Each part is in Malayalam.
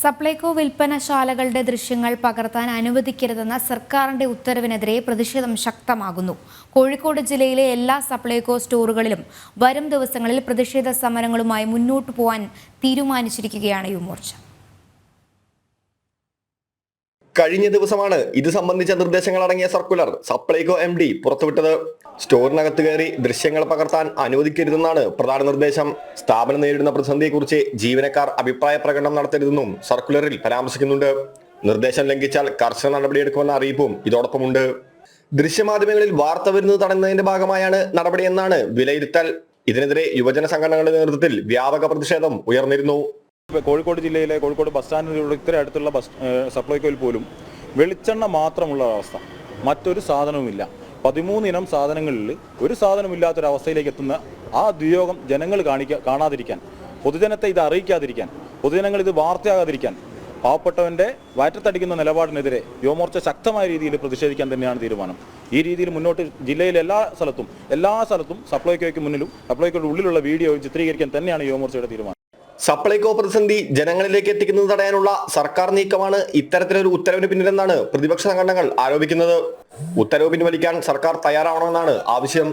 സപ്ലൈകോ വിൽപ്പനശാലകളുടെ ദൃശ്യങ്ങൾ പകർത്താൻ അനുവദിക്കരുതെന്ന സർക്കാരിന്റെ ഉത്തരവിനെതിരെ പ്രതിഷേധം ശക്തമാകുന്നു. കോഴിക്കോട് ജില്ലയിലെ എല്ലാ സപ്ലൈകോ സ്റ്റോറുകളിലും വരും ദിവസങ്ങളിൽ പ്രതിഷേധ സമരങ്ങളുമായി മുന്നോട്ടു പോകാൻ തീരുമാനിച്ചിരിക്കുകയാണ് യുവമോർച്ച. കഴിഞ്ഞ ദിവസമാണ് ഇത് സംബന്ധിച്ച നിർദ്ദേശങ്ങൾ അടങ്ങിയ സർക്കുലർ സപ്ലൈകോ MD പുറത്തുവിട്ടത്. സ്റ്റോറിനകത്ത് കയറി ദൃശ്യങ്ങൾ പകർത്താൻ അനുവദിക്കരുതെന്നാണ് പ്രധാന നിർദ്ദേശം. സ്ഥാപനം നേരിടുന്ന പ്രതിസന്ധിയെക്കുറിച്ച് ജീവനക്കാർ അഭിപ്രായ പ്രകടനം നടത്തരുതെന്നും സർക്കുലറിൽ പരാമർശിക്കുന്നുണ്ട്. നിർദ്ദേശം ലംഘിച്ചാൽ കർശന നടപടിയെടുക്കുമെന്ന അറിയിപ്പും ഇതോടൊപ്പമുണ്ട്. ദൃശ്യമാധ്യമങ്ങളിൽ വാർത്ത വരുന്നത് തടയുന്നതിന്റെ ഭാഗമായാണ് നടപടിയെന്നാണ് വിലയിരുത്തൽ. ഇതിനെതിരെ യുവജന സംഘടനകളുടെ നേതൃത്വത്തിൽ വ്യാപക പ്രതിഷേധം ഉയർന്നിരുന്നു. കോഴിക്കോട് ജില്ലയിലെ കോഴിക്കോട് ബസ് സ്റ്റാൻഡിലൂടെ ഇത്ര അടുത്തുള്ള സപ്ലൈകോയിൽ പോലും വെളിച്ചെണ്ണ മാത്രമുള്ള അവസ്ഥ, മറ്റൊരു സാധനവുമില്ല. 13 ഇനം സാധനങ്ങളിൽ ഒരു സാധനമില്ലാത്തൊരവസ്ഥയിലേക്ക് എത്തുന്ന ആ ദുര്യോഗം ജനങ്ങൾ കാണാതിരിക്കാൻ, പൊതുജനത്തെ ഇത് അറിയിക്കാതിരിക്കാൻ, പൊതുജനങ്ങൾ ഇത് വാർത്തയാകാതിരിക്കാൻ പാവപ്പെട്ടവന്റെ വയറ്റത്തടിക്കുന്ന നിലപാടിനെതിരെ യുവമോർച്ച ശക്തമായ രീതിയിൽ പ്രതിഷേധിക്കാൻ തന്നെയാണ് തീരുമാനം. ഈ രീതിയിൽ മുന്നോട്ട് ജില്ലയിലെ എല്ലാ സ്ഥലത്തും സപ്ലൈകോയ്ക്ക് മുന്നിലും സപ്ലൈകോയുടെ ഉള്ളിലുള്ള വീഡിയോ ചിത്രീകരിക്കാൻ തന്നെയാണ് യുവമോർച്ചയുടെ തീരുമാനം. സപ്ലൈകോ പ്രതിസന്ധി ജനങ്ങളിലേക്ക് എത്തിക്കുന്നത് തടയാനുള്ള സർക്കാർ നീക്കമാണ് ഇത്തരത്തിലൊരു ഉത്തരവിന് പിന്നിലെന്നാണ് പ്രതിപക്ഷ സംഘടനകൾ ആരോപിക്കുന്നത്. ഉത്തരവ് പിൻവലിക്കാൻ സർക്കാർ തയ്യാറാവണമെന്നാണ് ആവശ്യം.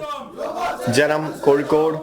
ജനം, കോഴിക്കോട്.